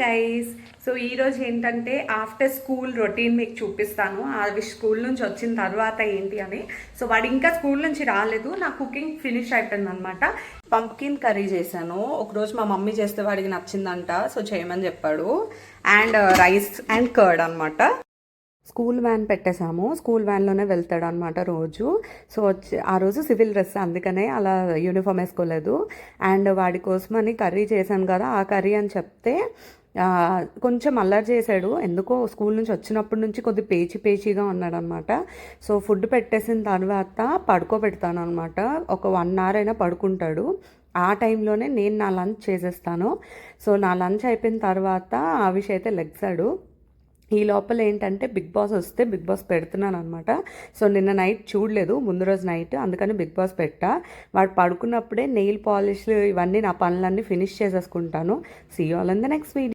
Guys, so ఈరోజు ఏంటంటే after school routine మీకు చూపిస్తాను. అవి స్కూల్ నుంచి వచ్చిన తర్వాత ఏంటి అని. సో వాడు ఇంకా స్కూల్ నుంచి రాలేదు, నా కుకింగ్ ఫినిష్ అయిపోయింది అనమాట. పంప్కిన్ కర్రీ చేశాను. ఒకరోజు మా మమ్మీ చేస్తే వాడికి నచ్చిందంట, సో చేయమని చెప్పాడు. అండ్ రైస్ అండ్ కర్డ్ అనమాట. స్కూల్ వ్యాన్ పెట్టేశాము, స్కూల్ వ్యాన్లోనే వెళ్తాడు అనమాట రోజు. సో వచ్చి ఆ రోజు సివిల్ డ్రెస్, అందుకనే అలా యూనిఫామ్ వేసుకోలేదు. అండ్ వాడి కోసమని కర్రీ చేశాను కదా, ఆ కర్రీ అని చెప్తే కొంచెం అల్లరి చేశాడు. ఎందుకో స్కూల్ నుంచి వచ్చినప్పటి నుంచి కొద్ది పేచీగా ఉన్నాడు అనమాట. సో ఫుడ్ పెట్టేసిన తర్వాత పడుకోబెడతాను అనమాట. ఒక 1 hour అయినా పడుకుంటాడు. ఆ టైంలోనే నేను నా లంచ్ చేసేస్తాను. సో నా లంచ్ అయిపోయిన తర్వాత ఆవిష్ అయితే లెగ్సాడు. ఈ లోపల ఏంటంటే బిగ్ బాస్ వస్తే బిగ్ బాస్ పెడుతున్నాను అనమాట. సో నిన్న నైట్ చూడలేదు, ముందు రోజు నైట్, అందుకని బిగ్ బాస్ పెట్టా. వాడు పడుకున్నప్పుడే నెయిల్ పాలిష్లు ఇవన్నీ నా పనులన్నీ ఫినిష్ చేసేసుకుంటాను. See you all in the next video.